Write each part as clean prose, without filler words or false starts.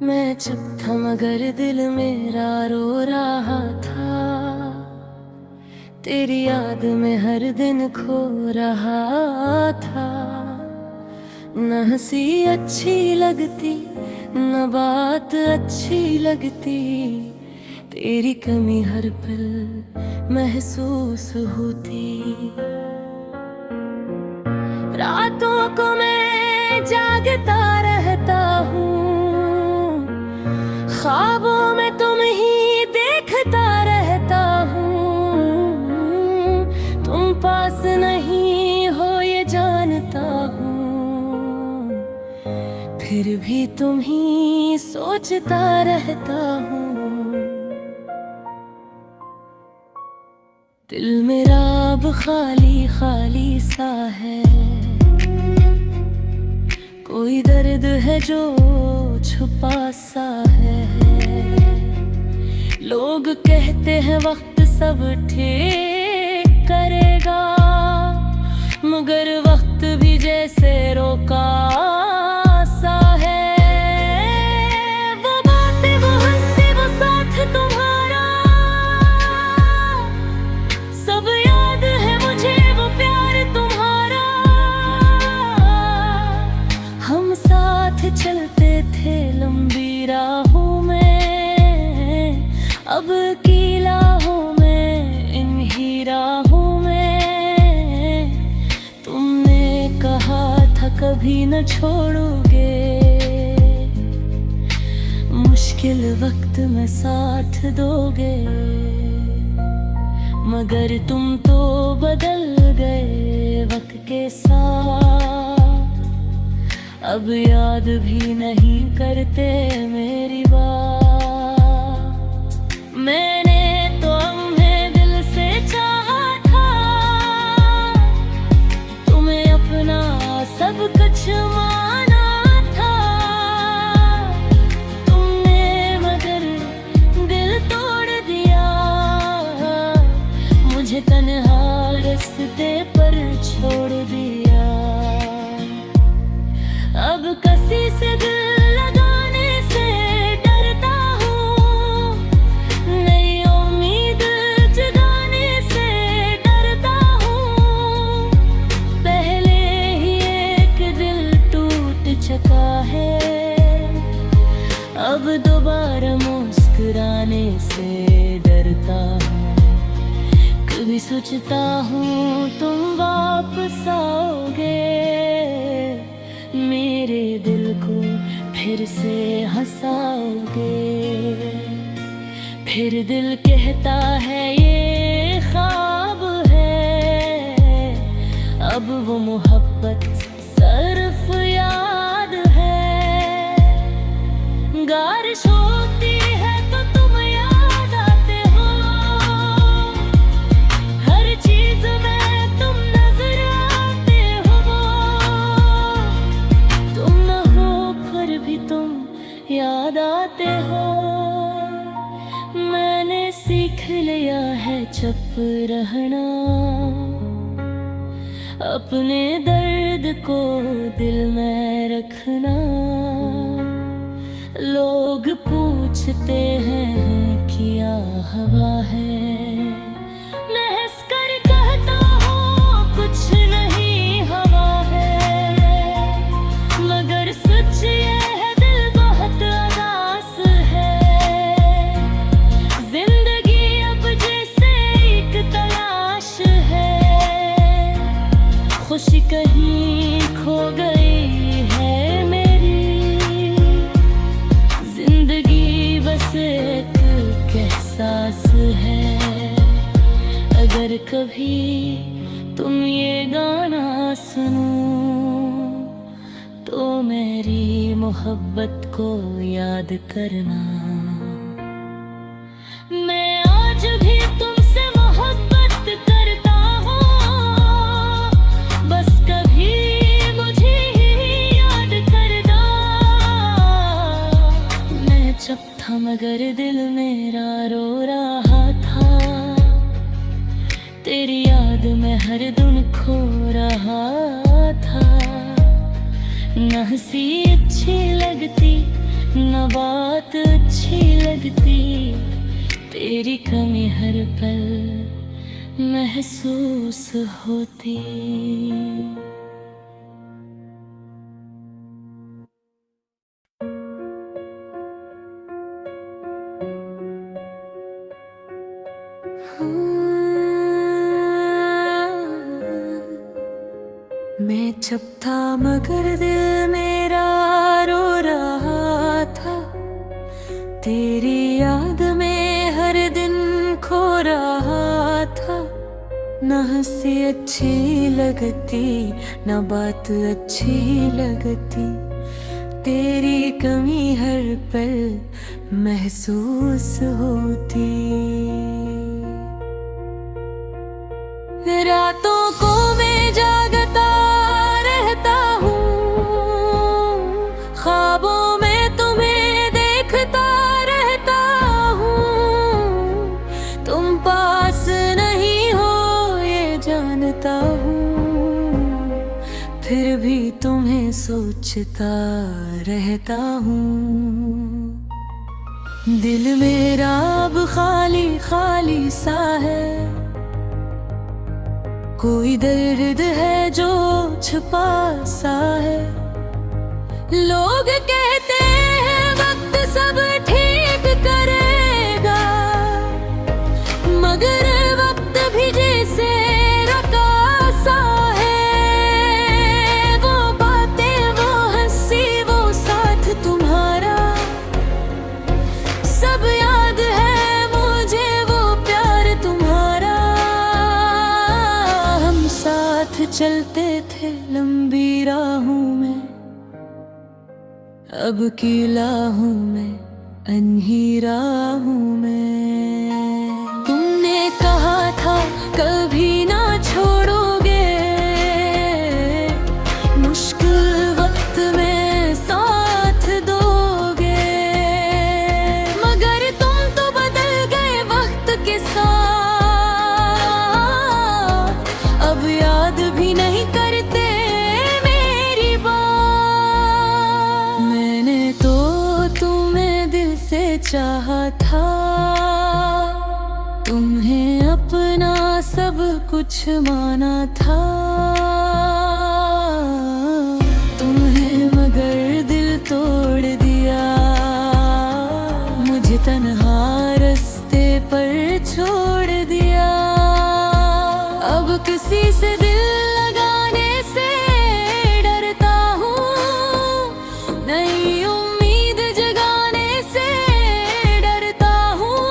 मैं चुप था मगर दिल मेरा रो रहा था। तेरी याद में हर दिन खो रहा था। न हंसी अच्छी लगती न बात अच्छी लगती, तेरी कमी हर पल महसूस होती। रातों को मैं जागता रहता हूँ, ख्वाबों में तुम ही देखता रहता हूँ। तुम पास नहीं हो ये जानता हूँ, फिर भी तुम ही सोचता रहता हूँ। दिल मेरा अब खाली खाली सा है, कोई दर्द है जो छुपा सा है। लोग कहते हैं वक्त सब ठीक करेगा, मगर वक्त भी जैसे रोका सा है। वो बातें वो हंसी वो साथ तुम्हारा सब याद है मुझे, वो प्यार तुम्हारा। हम साथ चलते थे लंबी राहों में, अब की राहों में इन ही राहों में। तुमने कहा था कभी न छोड़ोगे, मुश्किल वक्त में साथ दोगे, मगर तुम तो बदल गए वक्त के साथ। अब याद भी नहीं करते मेरी बात। मैंने तो तुम्हें दिल से चाहा था, तुम्हें अपना सब कुछ माना था। तुमने मगर दिल तोड़ दिया, मुझे तन्हा रास्ते पर छोड़ दिया। अब किसी से दिल लगाने से डरता हूँ, नई उम्मीद जगाने से डरता हूँ। पहले ही एक दिल टूट चुका है, अब दोबारा मुस्कुराने से डरता हूँ। कभी सोचता हूँ तुम वापस आओगे, मेरे दिल को फिर से हंसाओगे। फिर दिल कहता है ये ख्वाब है, अब वो मोहब्बत सिर्फ याद है। गारिश होती है तो तुम याद आते हो, हर चीज में तुम नजर आते हो। तुम न हो फिर भी तुम याद आते हो। मैंने सीख लिया है चुप रहना, अपने दर्द को दिल में रखना। लोग पूछते हैं क्या हवा है, मैं हंस कर कहता हूँ कुछ नहीं हवा है। मगर सच ये है दिल बहुत उदास है, जिंदगी अब जैसे एक तलाश है। खुशी कहीं खो गई है मेरी, जिंदगी बस एक एहसास है। अगर कभी तुम ये गाना सुनो तो मेरी मोहब्बत को याद करना। मैं आज भी तुमसे मोहब्बत करता हूँ, बस कभी मुझे ही याद करना। मैं चुप था मगर दिल मेरा रो रहा था। तेरी याद में हर दिन खो रहा था। न हंसी अच्छी लगती न बात अच्छी लगती, तेरी कमी हर पल महसूस होती। मैं चुप था मगर दिल मेरा रो रहा था, तेरी याद में हर दिन खो रहा था। न हंसी अच्छी लगती, न बात अच्छी लगती, तेरी कमी हर पल महसूस होती। रातों को मैं जागता रहता हूँ, ख्वाबों में तुम्हें देखता रहता हूँ। तुम पास नहीं हो ये जानता हूँ, फिर भी तुम्हें सोचता रहता हूँ। दिल मेरा अब खाली खाली सा है, कोई दर्द है जो छुपा सा है। लोग कहते हैं वक्त सब ठीक करेगा, मगर वक्त भी जैसे रुका सा है। वो बातें, वो हंसी, वो साथ तुम्हारा सब याद है मुझे, वो प्यार तुम्हारा। चलते थे लंबी राहों में, अब अकेला हूँ मैं अंधेरा हूँ मैं। तुमने कहा था कभी ना छोड़ोगे, मुश्किल वक्त में साथ दोगे, मगर तुम तो बदल गए वक्त के साथ। अब याद भी नहीं करते मेरी बात। मैंने तो तुम्हें दिल से चाहा था, तुम्हें अपना सब कुछ माना था। तुम्हें मगर दिल तोड़ दिया, मुझे तन्हा रास्ते पर छोड़ दिया। अब किसी से दिल लगाने से डरता हूँ, नई उम्मीद जगाने से डरता हूँ।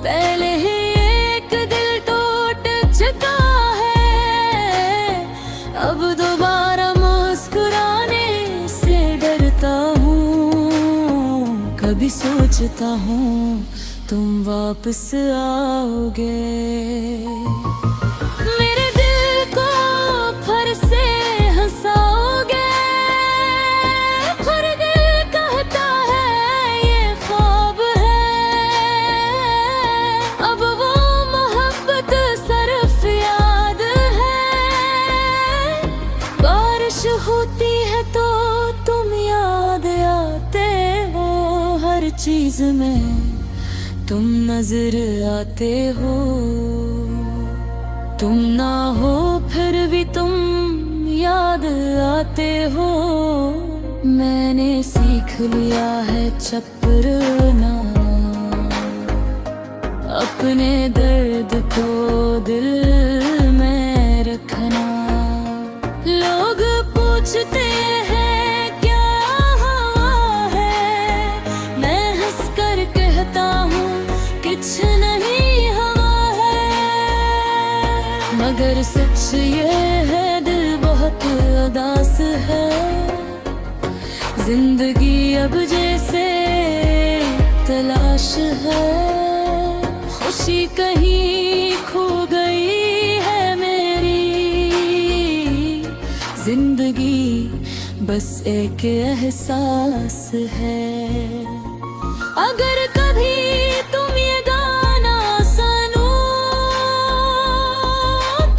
पहले ही एक दिल टूट चुका है, अब दोबारा मुस्कुराने से डरता हूँ। कभी सोचता हूँ तुम वापस आओगे, मेरे दिल को फिर से हंसाओगे। फिर दिल कहता है ये ख्वाब है, अब वो मोहब्बत सिर्फ याद है। बारिश होती है तो तुम याद आते हो, हर चीज में तुम नजर आते हो। तुम ना हो फिर भी तुम याद आते हो। मैंने सीख लिया है चपरना, अपने दर्द को दिल में रखना। लोग पूछते हैं क्या हुआ है, मैं हंस कर कहता हूँ कुछ नहीं हुआ है। मगर सच ये है दिल बहुत उदास है, जिंदगी अब जैसे तलाश है। खुशी कहीं खो गई है मेरी, जिंदगी बस एक एहसास है। अगर कभी तुम ये गाना सुनो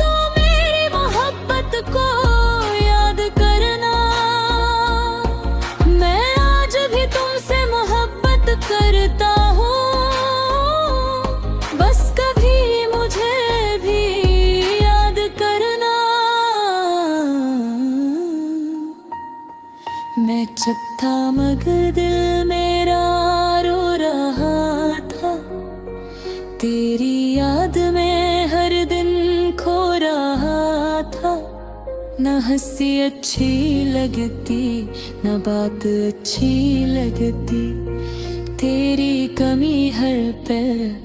तो मेरी मोहब्बत को याद करना। मैं आज भी जब था मगर दिल मेरा रो रहा था, तेरी याद में हर दिन खो रहा था। न हंसी अच्छी लगती, न बात अच्छी लगती, तेरी कमी हर पल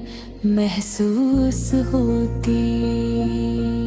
महसूस होती।